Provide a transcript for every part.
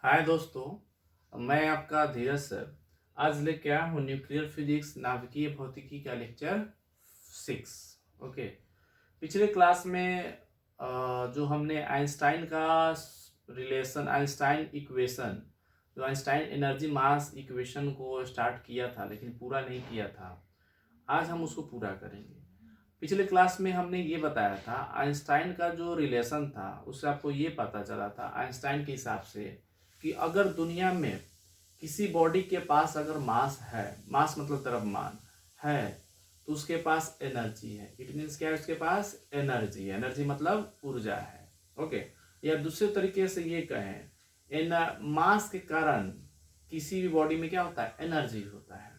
हाय दोस्तों, मैं आपका धीरज सर। आज लेके आया हूँ न्यूक्लियर फिजिक्स नाभिकीय भौतिकी का लेक्चर 6। ओके। पिछले क्लास में जो हमने आइंस्टाइन का रिलेशन, आइंस्टाइन इक्वेशन, जो आइंस्टाइन एनर्जी मास इक्वेशन को स्टार्ट किया था लेकिन पूरा नहीं किया था, आज हम उसको पूरा करेंगे। पिछले क्लास में हमने ये बताया था आइंस्टाइन का जो रिलेशन था उससे आपको ये पता चला था आइंस्टाइन के हिसाब से कि अगर दुनिया में किसी बॉडी के पास अगर मास है, मास मतलब द्रव्यमान है, तो उसके पास एनर्जी है। इट मीन्स क्या है, उसके पास एनर्जी है। एनर्जी मतलब ऊर्जा है। ओके। या दूसरे तरीके से ये कहें, इन मास के कारण किसी भी बॉडी में क्या होता है, एनर्जी होता है।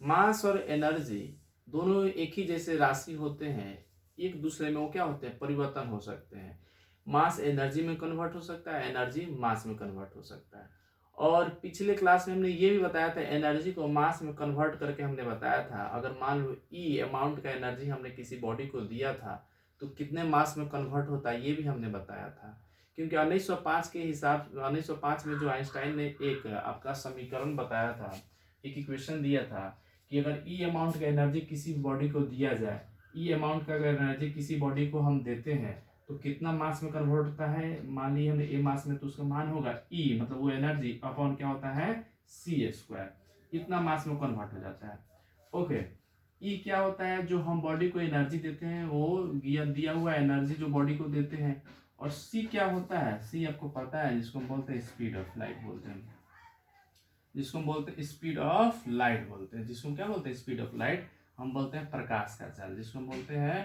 मास और एनर्जी दोनों एक ही जैसे राशि होते हैं, एक दूसरे में वो क्या होते हैं, परिवर्तन हो सकते हैं। मास एनर्जी में कन्वर्ट हो सकता है, एनर्जी मास में कन्वर्ट हो सकता है। और पिछले क्लास में हमने ये भी बताया था, एनर्जी को मास में कन्वर्ट करके हमने बताया था अगर मान लो ई अमाउंट का एनर्जी हमने किसी बॉडी को दिया था तो कितने मास में कन्वर्ट होता है, ये भी हमने बताया था। क्योंकि 1905 के हिसाब 1905 में जो आइंस्टाइन ने एक आपका समीकरण बताया था, एक इक्वेशन दिया था कि अगर ई अमाउंट का एनर्जी किसी बॉडी को दिया जाए, ई अमाउंट का अगर एनर्जी किसी बॉडी को हम देते हैं तो कितना मास में कन्वर्ट होता है। मान लीजिए हमने ए मास में, तो उसका मान होगा ई मतलब वो एनर्जी अपॉन क्या होता है, सी स्क्वायर। इतना मास में कन्वर्ट हो जाता है। ओके। ई क्या होता है, जो हम बॉडी को एनर्जी देते हैं वो दिया हुआ एनर्जी जो बॉडी को देते हैं। और सी क्या होता है, सी आपको पता है, जिसको हम बोलते हैं स्पीड ऑफ लाइट बोलते हैं, जिसको हम बोलते हैं स्पीड ऑफ लाइट बोलते हैं। जिसको क्या बोलते हैं, स्पीड ऑफ लाइट। हम बोलते हैं प्रकाश का चाल, जिसको हम बोलते हैं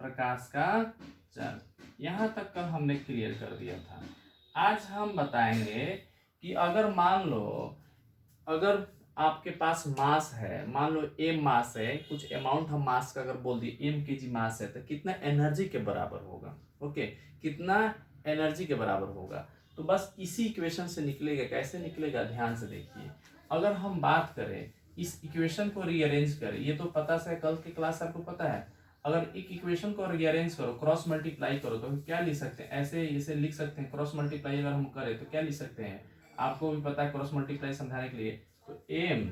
प्रकाश का चाल। यहाँ तक कल हमने क्लियर कर दिया था। आज हम बताएंगे कि अगर मान लो, अगर आपके पास मास है, मान लो एम मास है, कुछ अमाउंट हम मास का अगर बोल दिए एम के जी मास है, तो कितना एनर्जी के बराबर होगा। ओके। कितना एनर्जी के बराबर होगा, तो बस इसी इक्वेशन से निकलेगा। कैसे निकलेगा, ध्यान से देखिए। अगर हम बात करें, इस इक्वेशन को रीअरेंज करें, ये तो पता से कल की क्लास आपको पता है। अगर एक इक्वेशन को रीअरेंज करो, क्रॉस मल्टीप्लाई करो, तो क्या लिख सकते हैं, ऐसे इसे लिख सकते हैं। क्रॉस मल्टीप्लाई अगर हम करें तो क्या लिख सकते हैं, आपको भी पता है क्रॉस मल्टीप्लाई समझाने के लिए। तो एम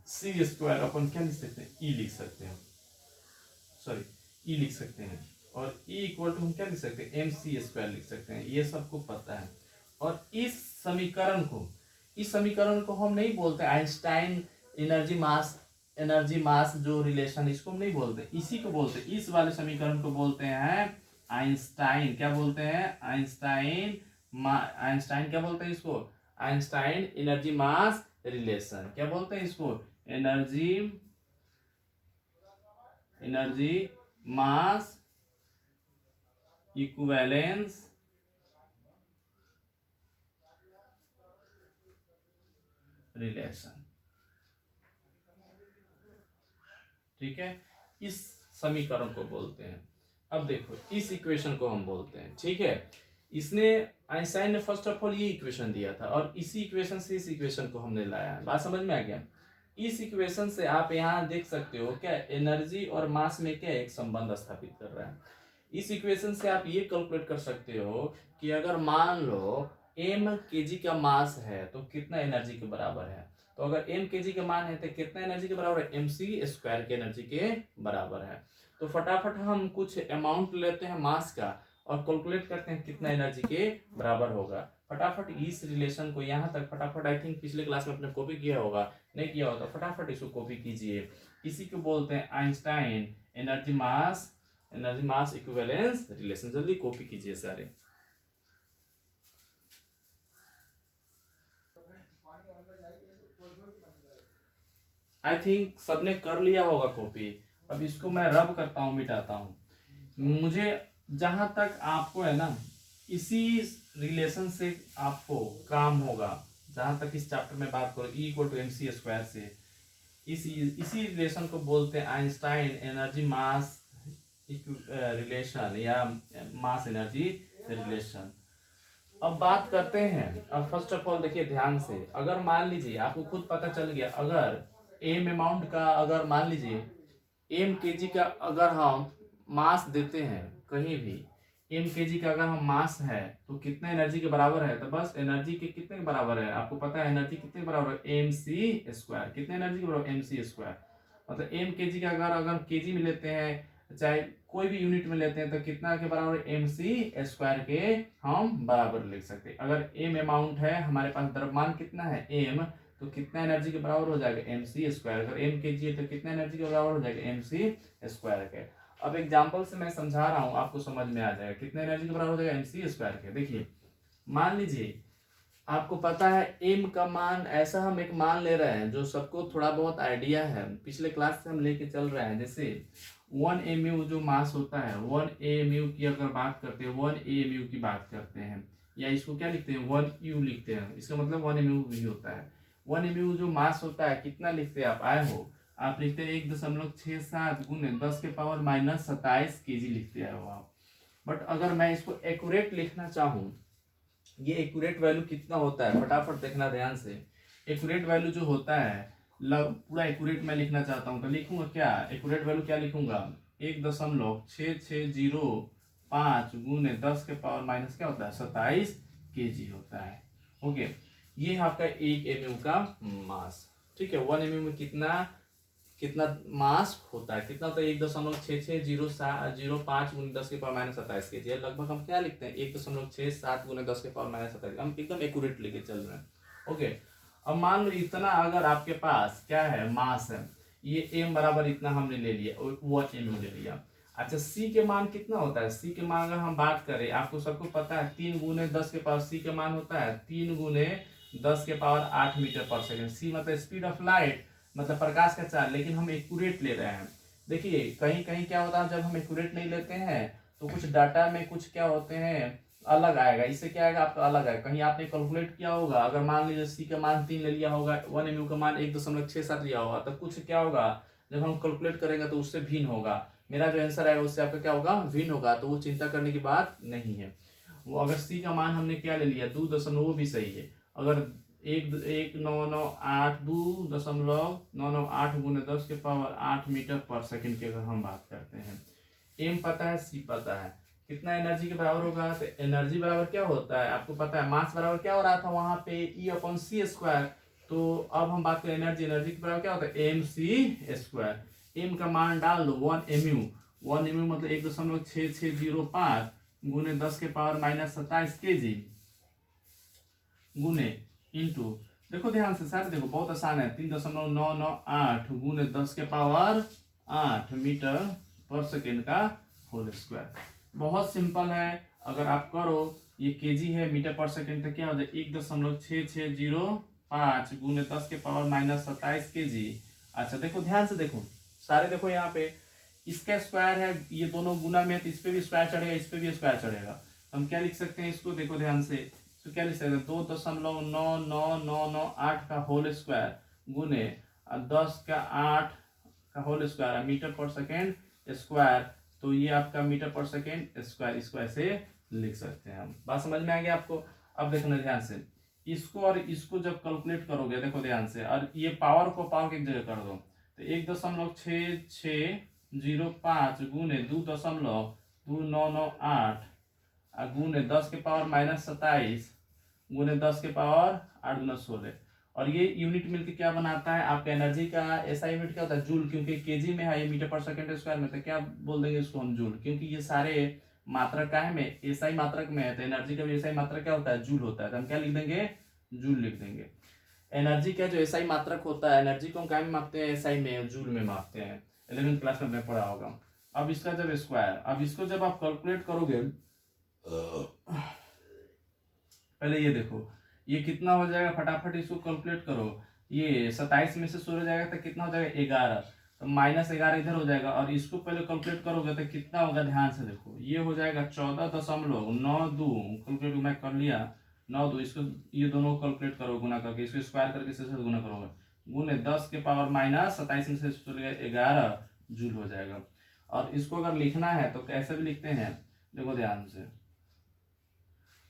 सी स्क्वायर अपन क्या लिख सकते हैं, ई लिख सकते हैं, सॉरी ई लिख सकते हैं। और ई इक्वल टू हम क्या लिख सकते हैं, एम सी स्क्वायर लिख सकते हैं। ये सबको पता है। और इस समीकरण को हम नहीं बोलते आइंस्टाइन एनर्जी मास जो रिलेशन, इसको हम नहीं बोलते, इसी को बोलते, इस वाले समीकरण को बोलते हैं आइंस्टाइन। क्या बोलते हैं, आइंस्टाइन क्या बोलते हैं इसको, आइंस्टाइन एनर्जी मास रिलेशन। क्या बोलते हैं इसको, एनर्जी एनर्जी मास इक्विवेलेंस रिलेशन। ठीक है, इस समीकरण को बोलते हैं। अब देखो, इस इक्वेशन को हम बोलते हैं, ठीक है। इसने आइंस्टाइन ने फर्स्ट ऑफ ऑल ये इक्वेशन दिया था और इसी इक्वेशन से इस इक्वेशन को हमने लाया है। बात समझ में आ गया। इस इक्वेशन से आप यहाँ देख सकते हो क्या एनर्जी और मास में क्या एक संबंध स्थापित कर रहा है। इस इक्वेशन से आप ये कैलकुलेट कर सकते हो कि अगर मान लो एम केजी का मास है तो कितना एनर्जी के बराबर है। तो अगर एम केजी का मान है तो कितना एनर्जी के बराबर है, एम सी स्क्वायर के एनर्जी के बराबर है। तो फटाफट हम कुछ अमाउंट लेते हैं मास का और कैलकुलेट करते हैं कितना एनर्जी के बराबर होगा। फटाफट इस रिलेशन को यहाँ तक फटाफट, आई थिंक पिछले क्लास में आपने कॉपी किया होगा, नहीं किया होगा फटाफट इसको कॉपी कीजिए। इसी को बोलते हैं आइंस्टाइन एनर्जी मास इक्विवेलेंस रिलेशन। जल्दी कॉपी कीजिए सारे। आई थिंक सबने कर लिया होगा कॉपी। अब इसको मैं रब करता हूँ, मिटाता हूँ। मुझे जहां तक आपको है ना, इसी रिलेशन से आपको काम होगा। जहां तक इस चैप्टर में बात करो, E equal to M C square से, इसी रिलेशन को बोलते हैं आइंस्टाइन एनर्जी मास रिलेशन या मास एनर्जी रिलेशन। अब बात करते हैं। अब फर्स्ट ऑफ ऑल देखिए ध्यान से, अगर मान लीजिए आपको खुद पता चल गया, अगर एम अमाउंट का, अगर मान लीजिए एम केजी का अगर हम मास देते हैं कहीं भी, एम के जी का अगर हम मास है तो कितने एनर्जी के बराबर है, तो बस एनर्जी के कितने के बराबर है, आपको पता है एनर्जी कितने के बराबर है, एम सी स्क्वायर। कितने एनर्जी के बराबर, एम सी स्क्वायर। मतलब एम के जी का अगर के जी में लेते हैं चाहे कोई भी यूनिट में लेते हैं तो कितना के बराबर है, एम सी स्क्वायर के हम बराबर लिख सकते हैं। अगर एम अमाउंट है हमारे पास, द्रव्यमान कितना है एम, तो कितना एनर्जी के बराबर हो जाएगा, एम सी स्क्वायर। अगर एम के जी है तो कितना एनर्जी के बराबर हो जाएगा, एम सी स्क्वायर के। अब एग्जाम्पल से मैं समझा रहा हूँ, आपको समझ में आ जाएगा कितने एनर्जी के बराबर हो जाएगा, एम सी स्क्वायर के। देखिए मान लीजिए आपको पता है एम का मान, ऐसा हम एक मान ले रहे हैं जो सबको थोड़ा बहुत आइडिया है, पिछले क्लास से हम लेके चल रहे हैं। जैसे 1 mu जो मास होता है, 1 mu की अगर बात करते हैं, 1 mu की बात करते हैं, या इसको क्या लिखते हैं, 1u लिखते हैं, इसका मतलब 1 mu भी होता है। 1 mu जो मास होता है कितना लिखते हैं आप, आए हो आप लिखते हैं 1.67 गुने 10 के पावर माइनस 27 के जी लिखते हैं आप। बट अगर मैं इसको एक्यूरेट लिखना चाहूँ, ये एक्यूरेट वैल्यू कितना होता है फटाफट देखना ध्यान से। एक्यूरेट वैल्यू जो होता है पूरा एक्यूरेट मैं लिखना चाहता हूँ तो लिखूंगा क्या, एक्यूरेट वैल्यू क्या लिखूंगा, 1.6605 गुने 10 के पावर माइनस क्या होता है 27 के जी होता है। ओके, ये आपका 1 mu का मास। ठीक है, 1 mu में कितना कितना मास होता है, कितना होता है 1.6605 गुने 10 के पावर माइनस 27 के जी। लगभग हम क्या लिखते हैं 1.67 गुने 10 के पावर माइनस 27, हम एकदम एक्यूरेट लेके चल रहे हैं। ओके, अब मान लो इतना अगर आपके पास क्या है मास है, ये एम बराबर इतना हमने ले लिया, 1 mu ले लिया। अच्छा सी के मान कितना होता है, सी के मान अगर हम बात करें, आपको सबको पता है 3 गुने 10 के पावर, सी के मान होता है 3 गुने 10 के पावर 8 मीटर पर सेकेंड। सी मतलब स्पीड ऑफ लाइट, मतलब प्रकाश का चाल, लेकिन हम एक्यूरेट ले रहे हैं। देखिए कहीं कहीं क्या होता है जब हम एक्यूरेट नहीं लेते हैं तो कुछ डाटा में कुछ क्या होते हैं अलग आएगा, इससे क्या आएगा आपका अलग आएगा। कहीं आपने कैलकुलेट किया होगा, अगर मान लीजिए सी का मान 3 ले लिया होगा, 1 mu का मान 1.67 लिया होगा, तो कुछ क्या होगा जब हम कैलकुलेट करेंगे तो उससे भिन्न होगा, मेरा जो आंसर आएगा उससे आपका क्या होगा भिन्न होगा। तो वो चिंता करने की बात नहीं है। वो अगर सी का मान हमने क्या ले लिया 2 वो भी सही है। अगर 2.998 गुने 10 के पावर 8 मीटर पर सेकंड की अगर हम बात करते हैं, एम पता है सी पता है, कितना एनर्जी के बराबर होगा, तो एनर्जी बराबर क्या होता है आपको पता है, मास बराबर क्या हो रहा था वहां पे E/c स्क्वायर। तो अब हम बात करें एनर्जी, एनर्जी के बराबर क्या होता है एम सी स्क्वायर। एम का मान डाल दो 1 mu, 1 mu मतलब 1.6605 गुने 10 के पावर माइनस 27 के जी गुने इंटू, देखो ध्यान से सर, देखो बहुत आसान है, 3.998 गुने 10 के पावर 8 मीटर पर सेकेंड का होल स्क्वायर। बहुत सिंपल है, अगर आप करो, ये केजी है मीटर पर सेकेंड, तो क्या हो जाए 1.6605 गुने 10 के पावर माइनस 27 के जी। अच्छा देखो ध्यान से, देखो सारे देखो यहाँ पे इसका स्क्वायर है, ये दोनों गुना में है तो इस पे भी स्क्वायर चढ़ेगा, इस पे भी स्क्वायर चढ़ेगा। हम क्या लिख सकते हैं इसको, देखो ध्यान से, तो क्या लिख सकते हैं 2.99998 का होल स्क्वायर गुने 10 का 8 का होल स्क्वायर मीटर पर सेकेंड स्क्वायर। तो ये आपका मीटर पर सेकेंड स्क्वायर, इसको ऐसे लिख सकते हैं हम। बात समझ में आ गया आपको। अब देखना ध्यान से, इसको और इसको जब कैलकुलेट करोगे, देखो ध्यान से, और ये पावर को पावर की एक जगह कर दो, तो 1.6605 गुने 2.2998 गुने 10 के पावर माइनस 27 गुने 10 के पावर 8 गुना 16, और ये यूनिट मिलकर क्या बनाता है आपका एनर्जी का। ऐसा यूनिट क्या होता है जूल, क्योंकि केजी में है, ये मीटर पर सेकंड स्क्वायर में, तो क्या बोल देंगे इसको हम जूल, क्योंकि ये सारे मात्रक का है में एसआई मात्रक में है, तो एनर्जी का भी एसआई मात्रक क्या होता है जूल होता है, तो हम क्या लिख देंगे जूल लिख देंगे। एनर्जी का जो एसआई मात्रक होता है, एनर्जी को हम क्या में मापते हैं, एसआई में जूल में मापते हैं, 11वीं क्लास में हमने पढ़ा होगा। अब इसका जब स्क्वायर, अब इसको जब आप कैलकुलेट करोगे, पहले ये देखो ये कितना हो जाएगा, फटाफट इसको कैलकुलेट करो। ये 27 में से 16 जाएगा तो कितना हो जाएगा 11, तो -11 इधर हो जाएगा, और इसको पहले कैलकुलेट करोगे तो कितना होगा, ध्यान से देखो, ये हो जाएगा 14.92, कैलकुलेट मैं कर लिया 92, इसको ये दोनों कैलकुलेट करो गुना करके, इसको स्क्वायर करके इससे गुना करोगे, गुने 10 के पावर माइनस 27 में से 11 जूल हो जाएगा। और इसको अगर लिखना है तो कैसे भी लिखते हैं, देखो ध्यान से,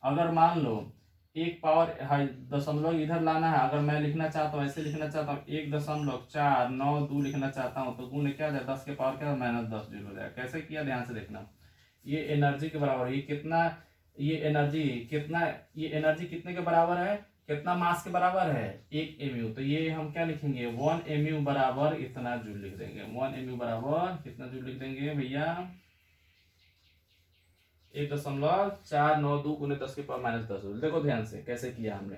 अगर मान लो एक पावर दशमलव इधर लाना है, अगर मैं लिखना चाहता हूँ ऐसे लिखना चाहता हूँ 1.492 लिखना चाहता हूँ, तो गुणे क्या हो जाए 10 के पावर क्या -10 जूल हो जाएगा। कैसे किया ध्यान से देखना, ये एनर्जी के बराबर है। ये कितना, ये एनर्जी कितना, ये एनर्जी कितने के बराबर है, कितना मास के बराबर है, 1 mu। तो ये हम क्या लिखेंगे, 1 mu बराबर इतना जूल लिख देंगे। 1 mu बराबर कितना जूल लिख देंगे भैया, 1.492 गुने 10 के पावर माइनस 10 जूल। देखो ध्यान से कैसे किया हमने।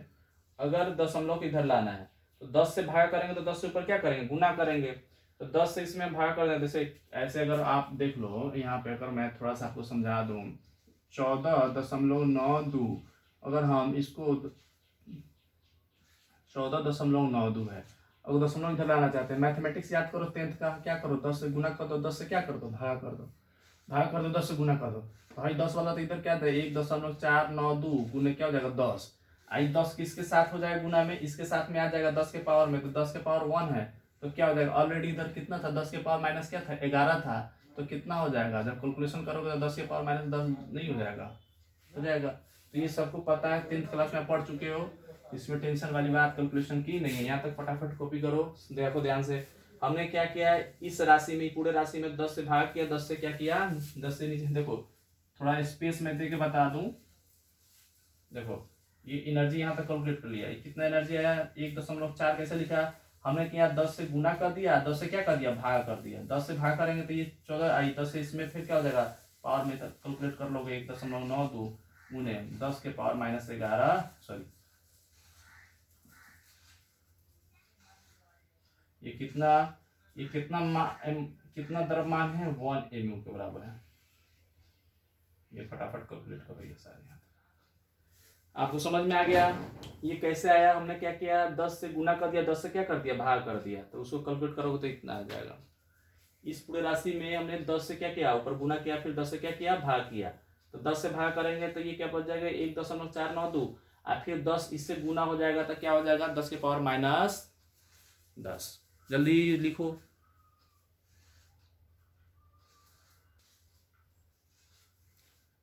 अगर दशमलव को इधर लाना है तो 10 से भाग करेंगे, तो 10 से ऊपर क्या करेंगे, गुना करेंगे। तो 10 से इसमें भाग कर दें। जैसे ऐसे अगर आप देख लो यहाँ पे, अगर मैं थोड़ा सा आपको समझा दूं, 14.92, अगर हम इसको 14.92 है, अगर दशमलव इधर लाना चाहते हैं, मैथमेटिक्स याद करो 10th का, क्या करो, 10 से गुना कर दो, 10 से क्या कर दो, भाग कर दो, भाग कर दो, 10 से गुना कर दो। भाई 10 वाला तो इधर क्या था, 1.492 गुने क्या हो जाएगा 10। आई 10 किसके साथ हो जाएगा गुना में, इसके साथ में आ जाएगा 10 के पावर में, तो 10 के पावर 1 है, तो क्या हो जाएगा, ऑलरेडी इधर कितना था, 10 के पावर माइनस क्या था, 11 था। तो कितना हो जाएगा, जब कैलकुलेशन करोगे तो 10 के पावर माइनस 10 नहीं हो जाएगा, हो जाएगा। तो ये सबको पता है, 10th क्लास में पढ़ चुके हो, इसमें टेंशन वाली बात कैलकुलेशन की नहीं है। यहाँ तक फटाफट कॉपी करो। देखो ध्यान से, हमने क्या किया है, इस राशि में, पूरे राशि में 10 से भाग किया, 10 से क्या किया, 10 से नीचे, देखो थोड़ा स्पेस में दे के बता दूं। देखो ये एनर्जी यहाँ तक कैलकुलेट कर लिया, कितना एनर्जी आया, 1.4 कैसे लिखा, हमने किया 10 से गुना कर दिया, 10 से क्या कर दिया, भाग कर दिया। 10 से भाग करेंगे तो ये 14 आई, 10 से इसमें फिर क्या हो जाएगा, पावर में कैलकुलेट कर लोगे, 1.92 गुने 10 के पावर माइनस 11, सॉरी ये कितना, ये कितना द्रव्यमान है, 1 mu के बराबर है। ये फटाफट कैलकुलेट करो ये सारे। आपको समझ में आ गया ये कैसे आया, हमने क्या किया, 10 से गुना कर दिया, 10 से क्या कर दिया, भाग कर दिया, तो उसको कैलकुलेट करोगे तो इतना आ जाएगा। इस पूरे राशि में हमने 10 से क्या किया, ऊपर गुना किया, फिर 10 से क्या किया, भाग किया। तो 10 से भाग करेंगे तो ये क्या बच जाएगा, 1.492, और फिर 10 इससे गुना हो जाएगा तो क्या हो जाएगा, 10 के पावर माइनस 10। जल्दी लिखो।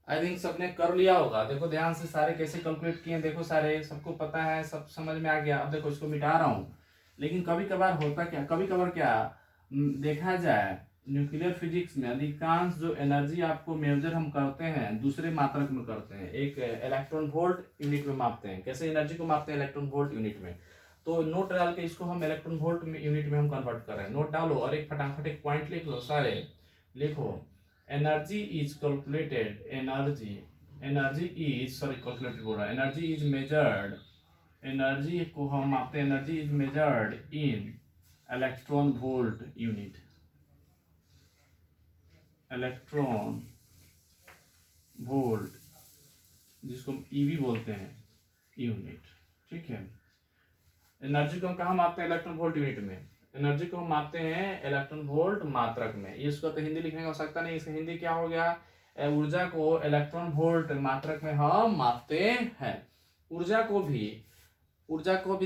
आई थिंक सबने कर लिया होगा। देखो ध्यान से, सारे कैसे कैलकुलेट किए, देखो सारे सबको पता है, सब समझ में आ गया। अब देखो इसको मिटा रहा हूँ, लेकिन कभी कभार होता क्या, कभी कभार क्या देखा जाए, न्यूक्लियर फिजिक्स में अधिकांश जो एनर्जी आपको मेजर हम करते हैं दूसरे मात्रक में करते हैं, एक इलेक्ट्रॉन वोल्ट यूनिट में मापते हैं। कैसे एनर्जी को मापते हैं, इलेक्ट्रॉन वोल्ट यूनिट में। तो नोट डाल के इसको हम इलेक्ट्रॉन वोल्ट यूनिट में हम कन्वर्ट कर रहे हैं। नोट डालो और एक फटाफट एक पॉइंट लिख लो, सारे लिखो। Energy is calculated, energy is, sorry calculated बोल रहा है, एनर्जी इज मेजर्ड, एनर्जी को हम मापते हैं, energy is measured in electron volt unit, electron volt जिसको हम ईवी बोलते हैं यूनिट, ठीक है। एनर्जी को हम कहाँ मापते हैं, इलेक्ट्रॉन वोल्ट यूनिट में। एनर्जी को हम मापते हैं इलेक्ट्रॉन वोल्ट मात्रक में। इसको तो हिंदी लिखने की आवश्यकता नहीं, इसका हिंदी क्या हो गया, ऊर्जा को इलेक्ट्रॉन वोल्ट मात्रक में हम मापते हैं। ऊर्जा को भी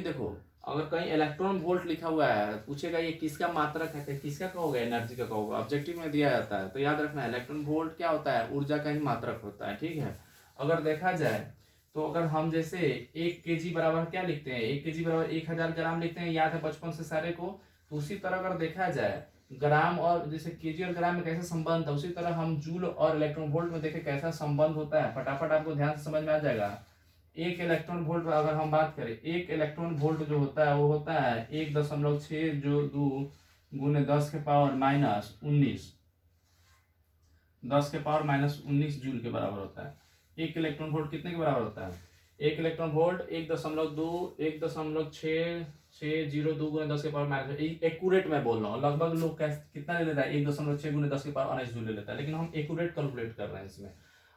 देखो, अगर कहीं इलेक्ट्रॉन वोल्ट लिखा हुआ है, पूछेगा ये किसका मात्रक है, किसका कहोगे, एनर्जी का कहोगे, ऑब्जेक्टिव में दिया जाता है। तो याद रखना इलेक्ट्रॉन वोल्ट क्या होता है, ऊर्जा का ही मात्रक होता है, ठीक है। अगर देखा जाए तो अगर हम जैसे 1 kg बराबर क्या लिखते हैं, 1 kg बराबर 1000 ग्राम लिखते हैं, याद है बचपन से सारे को। तो उसी तरह अगर देखा जाए ग्राम और जैसे केजी और ग्राम में कैसा संबंध है, उसी तरह हम जूल और इलेक्ट्रॉन वोल्ट में देखें कैसा संबंध होता है। फटाफट आपको ध्यान से समझ में आ जाएगा। एक इलेक्ट्रॉन वोल्ट अगर हम बात करें, एक इलेक्ट्रॉन वोल्ट जो होता है वो होता है 1.6 गुने 10 के पावर माइनस 19, 10 के पावर माइनस 19 जूल के बराबर होता है। एक इलेक्ट्रॉन वोल्ट कितने के बराबर होता है, एक इलेक्ट्रॉन वोल्ट 1.602 गुने 10 के पावर माइनस, एक्यूरेट मैं बोल रहा हूँ। लगभग लोग कितना ले लेता है, 1.6 गुने 10 के पावर 19 जूल ले लेता है, लेकिन हम एक्यूरेट कैलकुलेट कर रहे हैं इसमें।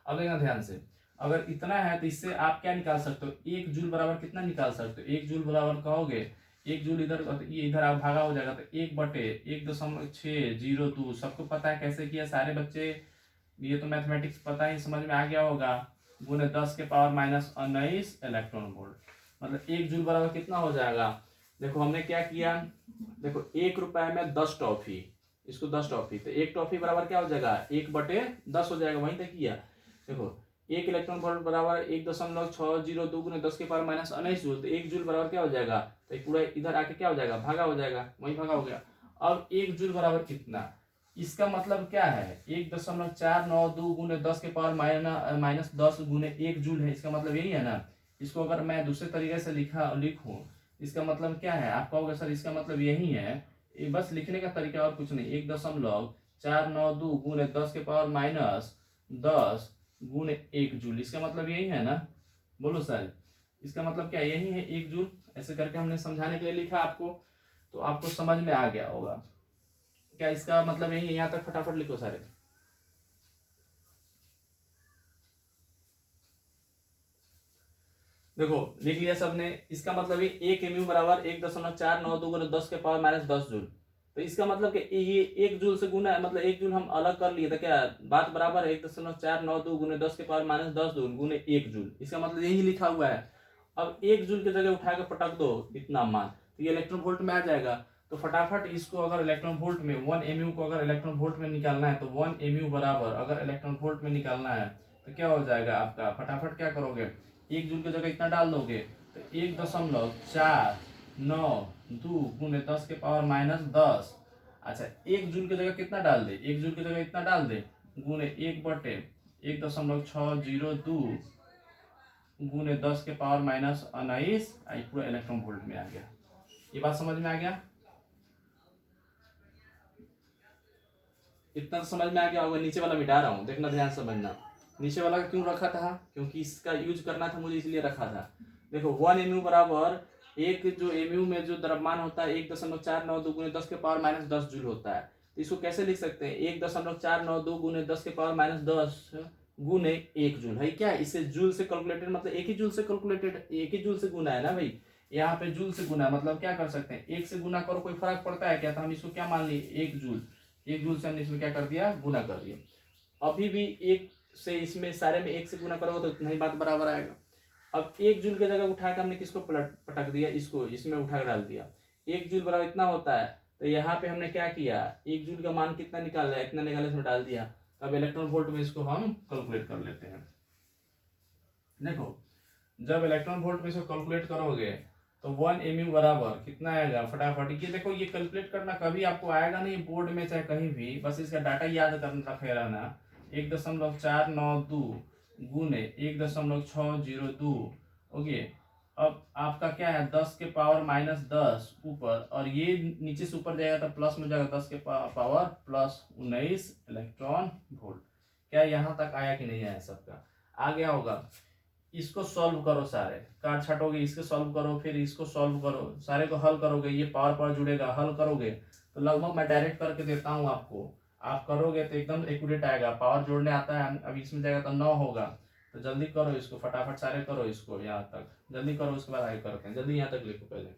अब देखना ध्यान से, अगर इतना है तो इससे आप क्या निकाल सकते हो, 1 जूल बराबर कितना निकाल सकते हो, 1 जूल बराबर कहोगे, 1 जूल इधर आप भागा हो जाएगा, तो 1/1.602, सबको पता है कैसे किया सारे बच्चे, ये तो मैथमेटिक्स पता ही, समझ में आ गया होगा, गुने 10 के पावर माइनस 19 इलेक्ट्रॉन वोल्ट। मतलब 1 जूल बराबर कितना हो जाएगा। देखो हमने क्या किया, देखो 1 रुपए में 10 टॉफी, इसको 10 टॉफी, तो 1 टॉफी बराबर क्या हो जाएगा, 1/10 हो जाएगा, वहीं तक किया। देखो 1 इलेक्ट्रॉन वोल्ट बराबर 1.602 गुने 10 के पावर माइनस 19 जूल, तो 1 जूल बराबर क्या हो जाएगा, तो पूरा इधर आके क्या हो जाएगा, भागा हो जाएगा, वहीं भागा हो गया। अब 1 जूल बराबर कितना, इसका मतलब क्या है, 1.492 गुने 10 के पावर माइनस 10 गुने 1 जूल है। इसका मतलब यही है ना। इसको अगर मैं दूसरे तरीके से लिखूं, इसका मतलब क्या है, आप कहोगे सर इसका मतलब यही है, ये बस लिखने का तरीका और कुछ नहीं। 1.492 गुने 10 के पावर माइनस 10 गुने 1 जूल, इसका मतलब यही है ना। बोलो सर, इसका मतलब क्या यही है 1 जूल। ऐसे करके हमने समझाने के लिए लिखा आपको, तो आपको समझ में आ गया होगा क्या इसका मतलब यही है। यहाँ तक फटाफट लिखो सारे। देखो लिख लिया सबने। इसका मतलब ये 1 mu बराबर 1.492 गुना 10 के पावर माइनस 10 जूल। तो इसका मतलब कि ये 1 जूल से गुना है, मतलब 1 जूल हम अलग कर लिए तो क्या बात बराबर है 1.492 गुने 10 के पावर माइनस 10 जूल गुने 1 जूल। इसका मतलब यही लिखा हुआ है। अब 1 जूल की जगह उठा के पटक दो इतना मान, तो ये इलेक्ट्रॉन वोल्ट में आ जाएगा। तो फटाफट इसको अगर इलेक्ट्रॉन वोल्ट में 1 mu को अगर इलेक्ट्रॉन वोल्ट में निकालना है, तो 1 mu बराबर अगर इलेक्ट्रॉन वोल्ट में निकालना है तो क्या हो जाएगा आपका, फटाफट क्या करोगे, 1 जूल की जगह इतना डाल दोगे तो 1.492 गुने 10 के पावर माइनस 10। अच्छा 1 जूल की जगह कितना डाल दे, 1 जूल की जगह इतना डाल दे गुने 1/1.602 गुने 10 के पावर माइनस 19, पूरा इलेक्ट्रॉन वोल्ट में आ गया। ये बात समझ में आ गया, इतना तो समझ में आ गया होगा। नीचे वाला मिटा रहा हूँ, देखना ध्यान से समझना। नीचे वाला क्यों रखा था, क्योंकि इसका यूज करना था मुझे, इसलिए रखा था। देखो 1 mu बराबर एक जो mu में जो द्रव्यमान होता है 1.492 गुने 10 के पावर माइनस 10 जूल होता है। तो इसको कैसे लिख सकते हैं, 1.492 गुने 10 के पावर माइनस 10 गुने 1 जूल है क्या। इसे जूल से कैलकुलेटेड, मतलब एक ही जूल से कैलकुलेटेड, एक ही जूल से गुना है ना भाई। यहाँ पे जूल से गुना मतलब क्या कर सकते हैं, 1 से गुना करो कोई फर्क पड़ता है क्या। तो हम इसको क्या मान लिए 1 जूल, 1 जूल से हमने इसमें क्या कर दिया, गुना कर दिया। अभी भी 1 से इसमें सारे में 1 से गुना करोगे तो इतना ही बात बराबर आएगा। अब 1 जूल की जगह उठाकर हमने किसको पटक दिया, इसको इसमें उठा डाल दिया। 1 जूल बराबर इतना होता है, तो यहाँ पे हमने क्या किया, 1 जूल का मान कितना निकाल रहा है, इतना निकाले इसमें डाल दिया। अब इलेक्ट्रॉन वोल्ट में इसको हम कैलकुलेट कर लेते हैं। देखो जब इलेक्ट्रॉन वोल्ट में इसको कैलकुलेट करोगे तो 1 mu बराबर कितना आएगा, फटाफट ये देखो। ये कैलकुलेट करना कभी आपको आएगा नहीं बोर्ड में चाहे कहीं भी, बस इसका डाटा याद करना रखे रहना। 1.492 गुने 1.602। ओके, अब आपका क्या है 10 के पावर माइनस 10 ऊपर, और ये नीचे से ऊपर जाएगा तो प्लस में जाएगा 10 के पावर प्लस 19 इलेक्ट्रॉन वोल्ट। क्या यहाँ तक आया कि नहीं आया, सबका आ गया होगा। इसको सॉल्व करो, सारे काट छाटोगे, इसको सॉल्व करो, फिर इसको सॉल्व करो, सारे को हल करोगे, ये पावर जुड़ेगा, हल करोगे तो लगभग मैं डायरेक्ट करके देता हूँ आपको, आप करोगे तो एकदम एक्यूरेट आएगा। पावर जोड़ने आता है, अब इसमें जाएगा तो 9 होगा। तो जल्दी करो इसको, फटाफट सारे करो इसको, यहाँ तक जल्दी करो, उसके बाद आगे करते हैं। जल्दी यहाँ तक लिखो पहले।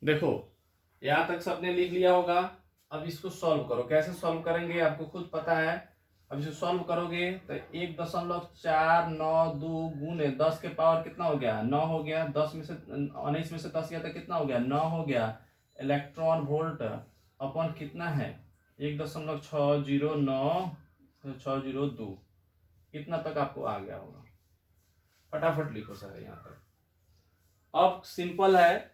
देखो यहाँ तक सबने लिख लिया होगा। अब इसको सॉल्व करो, कैसे सॉल्व करेंगे आपको खुद पता है। अब इसको सॉल्व करोगे तो 1.492 गुने 10 के पावर कितना हो गया, 9 हो गया। 10 में से 19 में से 10 गया तो कितना हो गया, 9 हो गया इलेक्ट्रॉन वोल्ट अपन कितना है 1.602। इतना तक आपको आ गया होगा। फटाफट लिखो सर यहाँ तक। अब सिंपल है,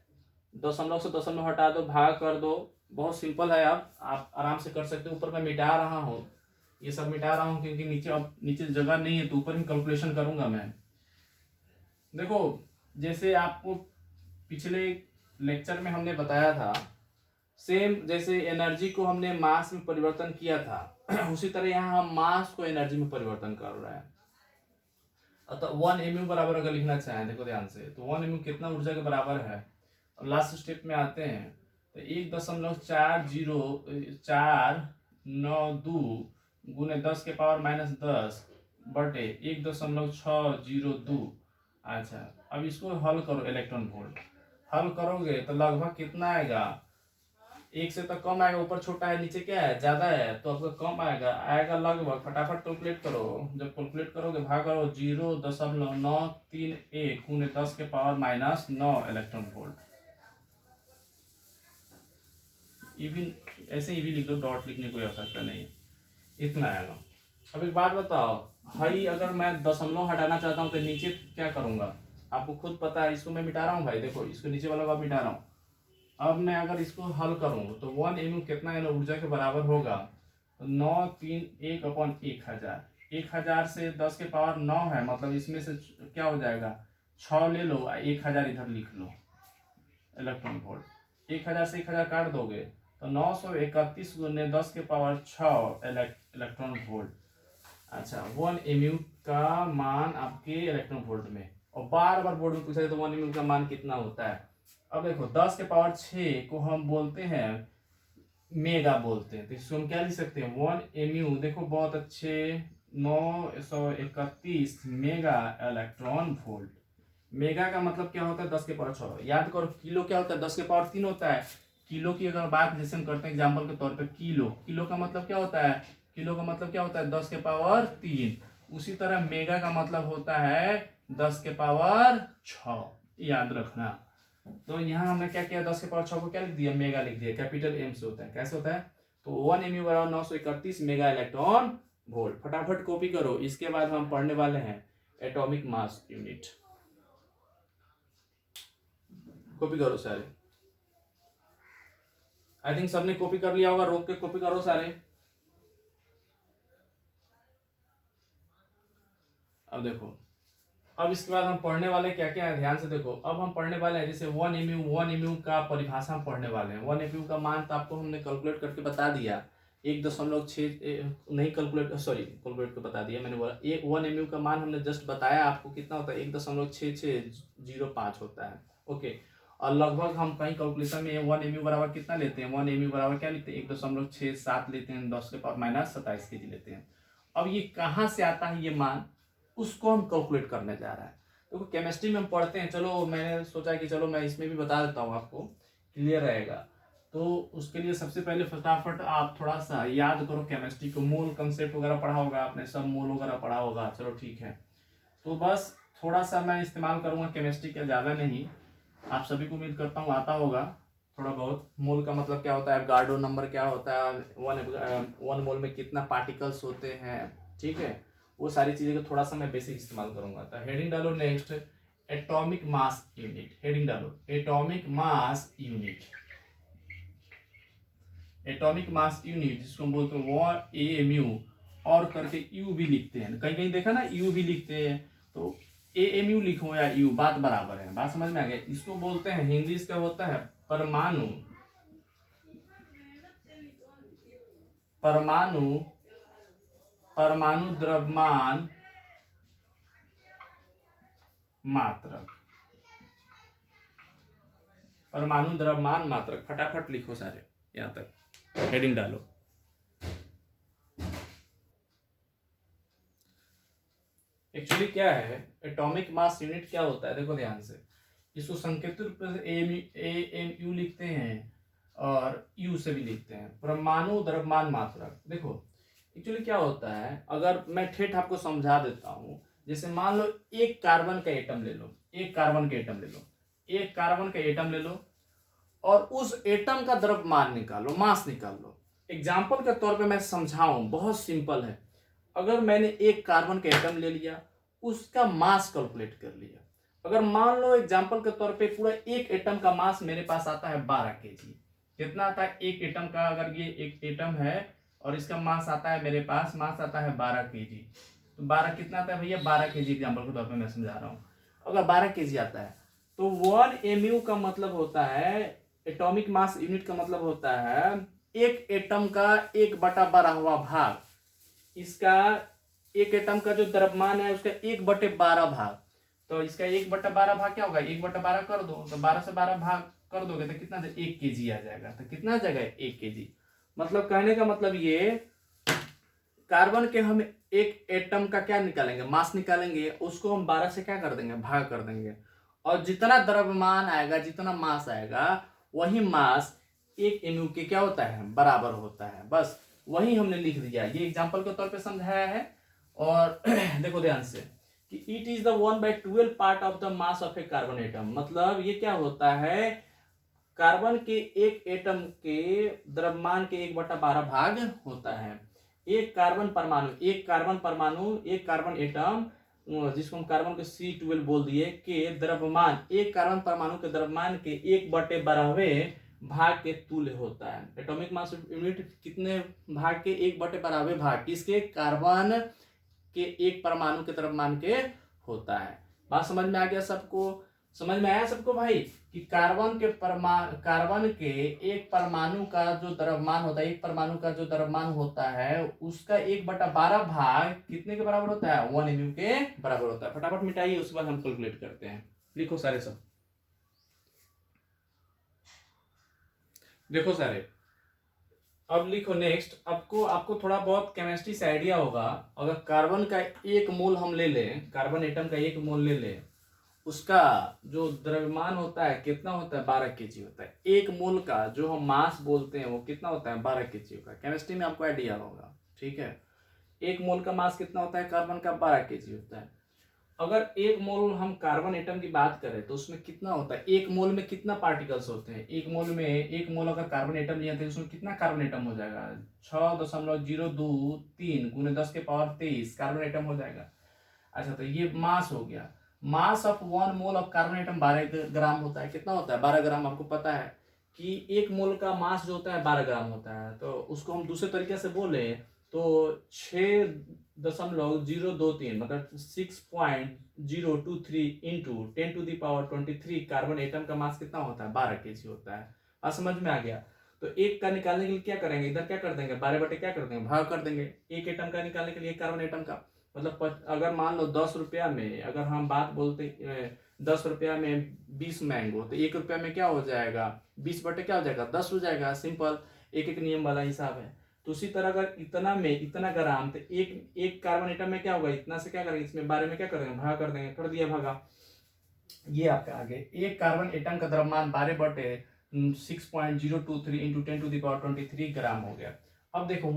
दशमलव से दशमलव हटा दो, भाग कर दो, बहुत सिंपल है। अब आप आराम से कर सकते हो। ऊपर मैं मिटा रहा हूँ, ये सब मिटा रहा हूँ क्योंकि नीचे अब नीचे जगह नहीं है, तो ऊपर ही कैलकुलेशन करूंगा मैं। देखो जैसे आपको पिछले लेक्चर में हमने बताया था, सेम जैसे एनर्जी को हमने मास में परिवर्तन किया था उसी तरह यहाँ हम मास को एनर्जी में परिवर्तन कर रहे हैं। अतः 1 mu बराबर अगर लिखना चाहें, देखो ध्यान से, तो 1 mu कितना ऊर्जा के बराबर है। अब लास्ट स्टेप में आते हैं तो 1.492 गुने 10 के पावर माइनस 10 बटे 1.602। अच्छा अब इसको हल करो, इलेक्ट्रॉन वोल्ट हल करोगे तो लगभग कितना आएगा, 1 से तो कम आएगा, ऊपर छोटा है नीचे क्या है ज्यादा है, तो आपका कम आएगा लगभग। फटाफट कैलकुलेट करो, जब कैलकुलेट करोगे भाग करो 0.931 गुने 10 के power minus 9 electron volt. Even ऐसे ही भी लिख दो, डॉट लिखने कोई आवश्यकता नहीं है, इतना आएगा। अब एक बात बताओ भाई, अगर मैं दशमलव हटाना चाहता हूँ तो नीचे क्या करूंगा, आपको खुद पता है। इसको मैं मिटा रहा हूँ भाई, देखो इसको नीचे वाला को मिटा रहा हूँ। अब मैं अगर इसको हल करूँ तो 1 mu कितना है ना ऊर्जा के बराबर होगा 931/1000। 1000 से 10 के पावर 9 है, मतलब इसमें से क्या हो जाएगा 6 ले लो, 1000 इधर लिख लो इलेक्ट्रॉन वोल्ट। 1000 से 1000 काट दोगे तो 931 गुने 10 के पावर 6 इलेक्ट्रॉन वोल्ट। अच्छा 1 mu का मान आपके इलेक्ट्रॉन वोल्ट में, और बार बार बोर्ड में पूछा जाए तो 1 mu का मान कितना होता है। अब देखो 10 के पावर 6 को हम बोलते हैं मेगा बोलते हैं, तो इसको हम क्या लिख सकते हैं 1 mu, देखो बहुत अच्छे 931 मेगा इलेक्ट्रॉन वोल्ट। मेगा का मतलब क्या होता है 10 के पावर 6। याद करो किलो क्या होता है 10 के पावर 3 होता है। किलो की अगर बात जैसे हम करते हैं एग्जाम्पल के तौर पे, किलो का मतलब क्या होता है, किलो का मतलब क्या होता है 10 के पावर 3। उसी तरह मेगा का मतलब होता है 10 के पावर 6, याद रखना। तो यहाँ हमने क्या किया 10 के पावर 6 को क्या लिख दिया मेगा लिख दिया, कैपिटल एम से होता है। कैसे होता है तो 1 mu बराबर 931 मेगा इलेक्ट्रॉन वोल्ट। फटाफट कॉपी करो, इसके बाद हम पढ़ने वाले हैं एटॉमिक मास यूनिट। कॉपी करो सारे, आई थिंक सबने कॉपी कर लिया होगा, रोक के कॉपी करो सारे। अब देखो, अब इसके बाद हम पढ़ने वाले क्या क्या है ध्यान से देखो। अब हम पढ़ने वाले हैं जैसे 1 mu का परिभाषा हम पढ़ने वाले हैं। 1 mu का मान तो आपको हमने कैलकुलेट करके बता दिया, 1.6 नहीं कैलकुलेट को बता दिया मैंने, बोला 1 mu का मान हमने जस्ट बताया आपको कितना होता है 1.6605 होता है। ओके, और लगभग हम कहीं कैलकुलेशन में 1 mu बराबर कितना लेते हैं, 1 mu बराबर क्या लेते हैं 1.67 लेते हैं, 10 के पावर माइनस 27 kg लेते हैं। अब ये कहाँ से आता है ये मान, उसको हम कैलकुलेट करने जा रहे हैं। तो केमिस्ट्री में हम पढ़ते हैं, चलो मैंने सोचा कि चलो मैं इसमें भी बता देता हूँ आपको, क्लियर रहेगा। तो उसके लिए सबसे पहले फटाफट आप थोड़ा सा याद करो केमिस्ट्री को, मोल कंसेप्ट वगैरह पढ़ा होगा आपने, सब मोल वगैरह पढ़ा होगा, चलो ठीक है। तो बस थोड़ा सा मैं इस्तेमाल करूँगा केमिस्ट्री का, ज़्यादा नहीं, आप सभी को उम्मीद करता हूँ आता होगा थोड़ा बहुत। मोल का मतलब क्या होता है, गार्डो नंबर क्या होता है, वन मोल में कितना पार्टिकल्स होते हैं, ठीक है, वो सारी चीज़ें को थोड़ा सा मैं बेसिक इस्तेमाल करूंगा। तो हेडिंग डालो next, atomic mass unit. Heading डालो atomic mass unit. Atomic mass unit जिसको हम बोलते हैं वो AMU और करके यू भी लिखते हैं, कहीं कहीं देखा ना यू भी लिखते हैं, तो AMU लिखो या यू बात बराबर है, बात समझ में आ गया। इसको बोलते हैं हिंदी इसका होता है परमाणु, परमाणु परमाणु द्रव्यमान मात्रक, परमाणु द्रव्यमान मात्रक। फटाफट लिखो सारे यहां तक, हेडिंग डालो। एक्चुअली क्या है एटॉमिक मास यूनिट क्या होता है, देखो ध्यान से, इसको संकेतित रूप से AMU लिखते हैं और यू से भी लिखते हैं, परमाणु द्रव्यमान मात्रक। देखो एक्चुअली क्या होता है, अगर मैं ठेठ आपको समझा देता हूं, जैसे मान लो एक कार्बन का एटम ले लो, एक कार्बन का एटम ले लो, एक कार्बन का एटम ले लो और उस एटम का द्रव्यमान निकालो, मास निकाल लो। एग्जाम्पल के तौर पे मैं समझाऊं, बहुत सिंपल है। अगर मैंने एक कार्बन का एटम ले लिया, उसका मास कैलकुलेट कर लिया, अगर मान लो एग्जाम्पल के तौर पे पूरा एक एटम का मास मेरे पास आता है 12 kg, कितना आता है एक एटम का, अगर ये एक एटम है और इसका मास आता है मेरे पास, मास आता है 12 kg, तो 12 कितना आता है भैया 12 kg, एग्जाम्पल के तौर पे मैं समझा रहा हूँ। अगर 12 kg आता है तो 1 mu का मतलब होता है, एटॉमिक मास यूनिट का मतलब होता है एक एटम का 1/12वां भाग, इसका एक एटम का जो द्रव्यमान है उसका 1/12 भाग, तो इसका 1/12 भाग क्या होगा 1/12 कर दो, तो 12 से 12 भाग कर दोगे तो कितना 1 kg आ जाएगा। तो कितना आ जाएगा 1 kg। मतलब कहने का मतलब ये, कार्बन के हम एक एटम का क्या निकालेंगे मास निकालेंगे, उसको हम 12 से क्या कर देंगे भाग कर देंगे, और जितना द्रव्यमान आएगा जितना मास आएगा वही मास 1 mu के क्या होता है बराबर होता है। बस वही हमने लिख दिया, ये एग्जांपल के तौर पे समझाया है। और देखो ध्यान से कि it is the 1/12 part of the mass of A carbon atom, मतलब ये क्या होता है कार्बन के एक एटम के द्रव्यमान के 1/12 भाग होता है। एक कार्बन परमाणु, एक कार्बन एटम जिसको हम कार्बन के C12 बोल दिए, के द्रव्यमान, एक कार्बन परमाणु के द्रव्यमान के 1/12वें भाग के तुल्य होता है। एटॉमिक मास यूनिट कितने भाग के? 1/12वें भाग किसके? कार्बन के एक परमाणु के द्रव्यमान के होता है। बात समझ में आ गया सबको? समझ में आया सबको भाई कि कार्बन के एक परमाणु का जो द्रव्यमान होता है, एक परमाणु का जो द्रव्यमान होता है उसका 1/12 भाग कितने के बराबर होता है? 1 mu के बराबर होता है। फटाफट मिटाइए, उसके बाद हम कैलकुलेट करते हैं। लिखो सारे सब, देखो सारे। अब लिखो नेक्स्ट। आपको थोड़ा बहुत केमिस्ट्री से आइडिया होगा। अगर कार्बन का एक मोल हम ले लें, कार्बन एटम का एक मोल ले लें, उसका जो द्रव्यमान होता है कितना होता है? 12 kg होता है। एक मोल का जो हम मास बोलते हैं वो कितना होता है? 12 kg होता है। केमिस्ट्री में आपको आइडिया होगा, ठीक है। एक मोल का मास कितना होता है? कार्बन का 12 kg होता है। अगर एक मोल हम कार्बन एटम की बात करें तो उसमें कितना होता है? एक मोल में कितना पार्टिकल्स होते हैं? एक मोल अगर कार्बन एटम लिया तो उसमें कितना कार्बन एटम हो जाएगा? 6.023 गुने 10⁻23 कार्बन एटम हो जाएगा। अच्छा, तो ये मास हो गया। Mass of 1 mole of carbon atom 12 ग्राम होता है। कितना होता है? 12 ग्राम। आपको पता है कि एक मोल का मास जो होता है 12 ग्राम होता है। तो उसको हम दूसरे तरीके से बोले तो 6.023 मतलब 6.023 इंटू 10⁻23 कार्बन एटम का मास कितना होता है? 12 kg होता है। आज समझ में आ गया? तो एक का निकालने के लिए क्या करेंगे? इधर क्या कर देंगे? 12 क्या कर देंगे? भाग कर देंगे। एक एटम का निकालने के लिए, कार्बन एटम का मतलब अगर मान लो 10 रुपया में, अगर हम बात बोलते 10 रुपया में 20 मैंगो, तो 1 रुपया में क्या हो जाएगा? 20 क्या हो जाएगा? 10 हो जाएगा। सिंपल, एक एक नियम वाला हिसाब है। तो उसी तरह अगर इतना में इतना ग्राम, तो एक कार्बन एटम में क्या होगा? इतना से क्या करेंगे? इसमें 12 में क्या करेंगे? भाग कर देंगे। कर दिया भागा। ये आपका आगे एक कार्बन एटम का द्रव्यमान 12/6.023 इंटू 10⁻23 ग्राम हो गया। अब देखो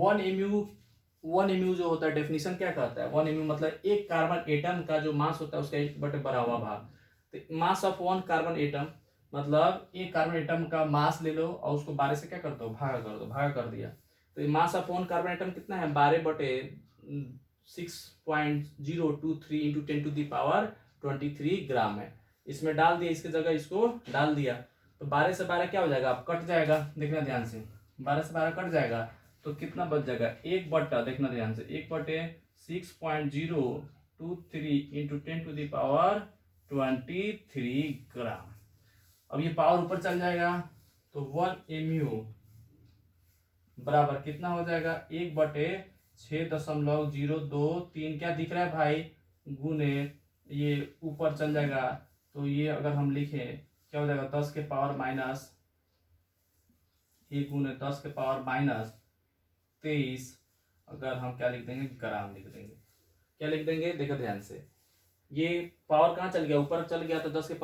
1 mu जो होता है, डेफिनेशन क्या कहता है? 1 mu मतलब एक कार्बन एटम का जो मास होता है उसका 1/12वां भाग। तो मास ऑफ 1 कार्बन एटम मतलब एक कार्बन एटम का मास ले लो और उसको 12 से क्या कर दो? भागा कर दो। भागा कर दिया तो मास ऑफ 1 कार्बन एटम कितना है? 12/6.023 इंटू 10⁻23 ग्राम है। इसमें डाल दिया, इसकी जगह इसको डाल दिया, तो 12 से 12 क्या हो जाएगा? आप कट जाएगा, देखना ध्यान से। 12 से 12 कट जाएगा तो कितना बच जाएगा? 1/, देखना ध्यान से, 1/6.023 इंटू 10⁻23 ग्राम। अब ये पावर ऊपर चल जाएगा तो 1 mu बराबर कितना हो जाएगा? 1/6.023 क्या दिख रहा है भाई? गुने ये ऊपर चल जाएगा तो ये अगर हम लिखें क्या हो जाएगा? 10 के पावर माइनस 1 गुने 10 के पावर माइनस 23। अगर हम क्या लिख देंगे? ग्राम लिख देंगे। क्या लिख देंगे? देखो ध्यान से, ये पावर कहाँ चल गया? ऊपर चल गया तो 10 के पावर